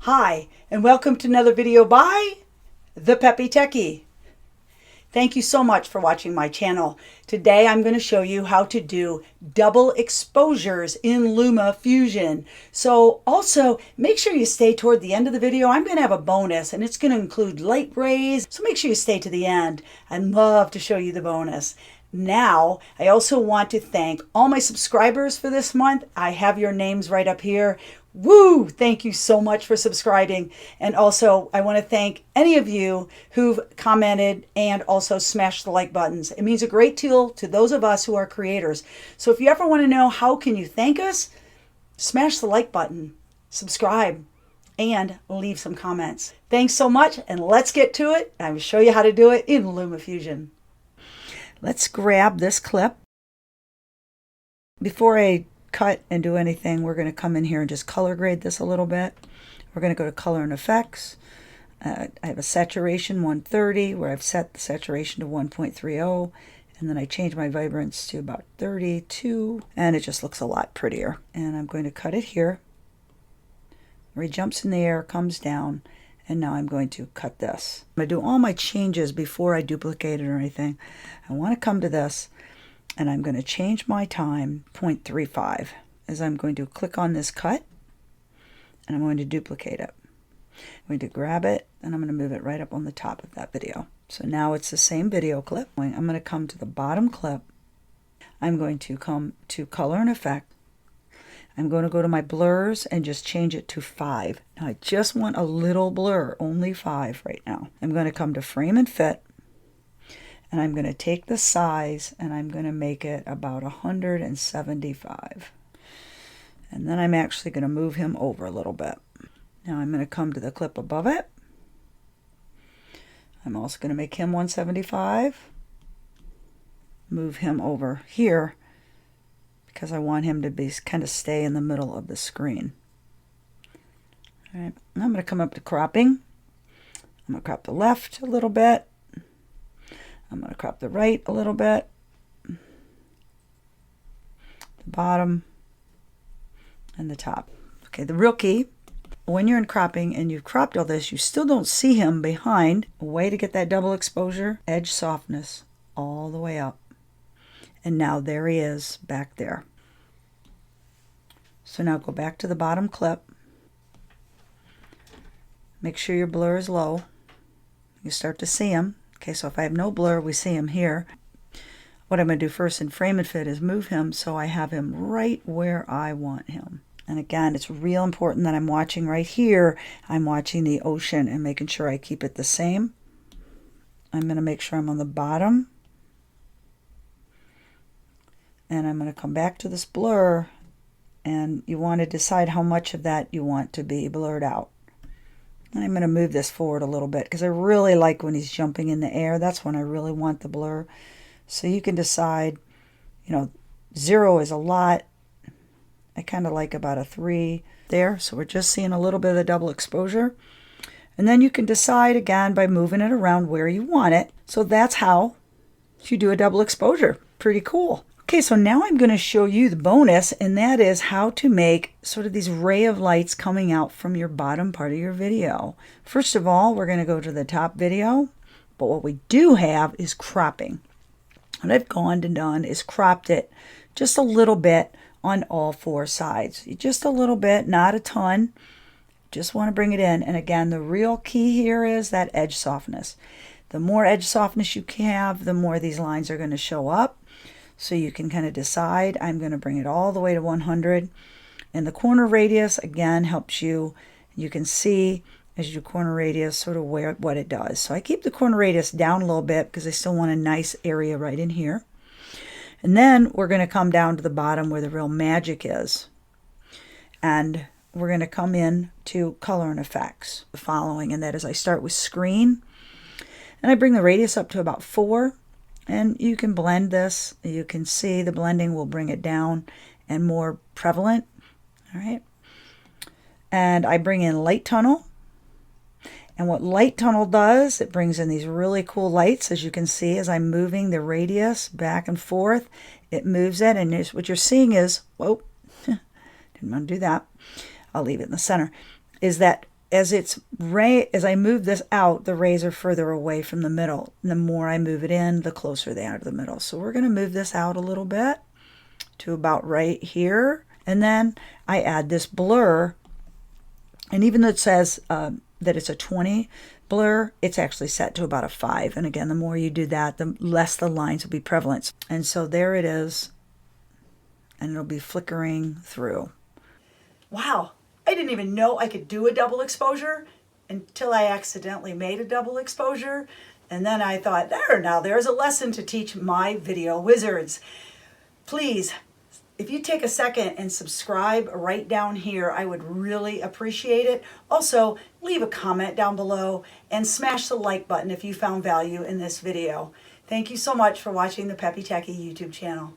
Hi, and welcome to another video by The Peppy Techie. Thank you so much for watching my channel. Today I'm going to show you how to do double exposures in LumaFusion. So also make sure you stay toward the end of the video. I'm going to have a bonus and it's going to include light rays. So make sure you stay to the end. I'd love to show you the bonus. Now, I also want to thank all my subscribers for this month. I have your names right up here. Woo! Thank you so much for subscribing. And also, I want to thank any of you who've commented and also smashed the like buttons. It means a great deal to those of us who are creators. So if you ever want to know how can you thank us, smash the like button, subscribe, and leave some comments. Thanks so much, and let's get to it. I will show you how to do it in LumaFusion. Let's grab this clip. Before I cut and do anything, we're going to come in here and just color grade this a little bit. We're going to go to Color and Effects. I have a saturation 130 where I've set the saturation to 1.30, and then I change my vibrance to about 32, and it just looks a lot prettier. And I'm going to cut it here where he jumps in the air, comes down, and now I'm going to cut this. I'm going to do all my changes before I duplicate it or anything. I want to come to this, and I'm going to change my time 0.35 as I'm going to click on this cut, and I'm going to duplicate it. I'm going to grab it, and I'm going to move it right up on the top of that video. So now it's the same video clip. I'm going to come to the bottom clip. I'm going to come to Color and Effect. I'm going to go to my blurs and just change it to 5. Now I just want a little blur, only 5 right now. I'm going to come to Frame and Fit, and I'm going to take the size and I'm going to make it about 175. And then I'm actually going to move him over a little bit. Now I'm going to come to the clip above it. I'm also going to make him 175. Move him over here, because I want him to be kind of stay in the middle of the screen. All right, now I'm going to come up to cropping. I'm going to crop the left a little bit. I'm going to crop the right a little bit. The bottom and the top. Okay, the real key, when you're in cropping and you've cropped all this, you still don't see him behind. A way to get that double exposure, edge softness all the way up. And now there he is back there. So now go back to the bottom clip. Make sure your blur is low. You start to see him. Okay, so if I have no blur, we see him here. What I'm going to do first in Frame and Fit is move him so I have him right where I want him. And again, it's real important that I'm watching right here. I'm watching the ocean and making sure I keep it the same. I'm going to make sure I'm on the bottom. And I'm going to come back to this blur, and you want to decide how much of that you want to be blurred out. And I'm going to move this forward a little bit because I really like when he's jumping in the air. That's when I really want the blur. So you can decide, 0 is a lot. I kind of like about a 3 there. So we're just seeing a little bit of the double exposure. And then you can decide again by moving it around where you want it. So that's how you do a double exposure. Pretty cool. Okay, so now I'm going to show you the bonus, and that is how to make sort of these ray of lights coming out from your bottom part of your video. First of all, we're going to go to the top video, but what we do have is cropping. What I've gone and done is cropped it just a little bit on all 4 sides. Just a little bit, not a ton. Just want to bring it in. And again, the real key here is that edge softness. The more edge softness you have, the more these lines are going to show up. So you can kind of decide. I'm going to bring it all the way to 100. And the corner radius, again, helps you. You can see as you do corner radius sort of what it does. So I keep the corner radius down a little bit because I still want a nice area right in here. And then we're going to come down to the bottom where the real magic is. And we're going to come in to Color and Effects, the following. And that is I start with Screen. And I bring the radius up to about 4. And you can blend this. You can see the blending will bring it down and more prevalent. All right. And I bring in Light Tunnel. And what Light Tunnel does, it brings in these really cool lights. As you can see, as I'm moving the radius back and forth, it moves it. And what you're seeing is, whoa, didn't want to do that. I'll leave it in the center. Is that as I move this out, the rays are further away from the middle. And the more I move it in, the closer they are to the middle. So we're going to move this out a little bit to about right here. And then I add this blur. And even though it says that it's a 20 blur, it's actually set to about a 5. And again, the more you do that, the less the lines will be prevalent. And so there it is. And it'll be flickering through. Wow, I didn't even know I could do a double exposure until I accidentally made a double exposure. And then I thought, there's a lesson to teach my video wizards. Please, if you take a second and subscribe right down here, I would really appreciate it. Also, leave a comment down below and smash the like button if you found value in this video. Thank you so much for watching the Peppy Tacky YouTube channel.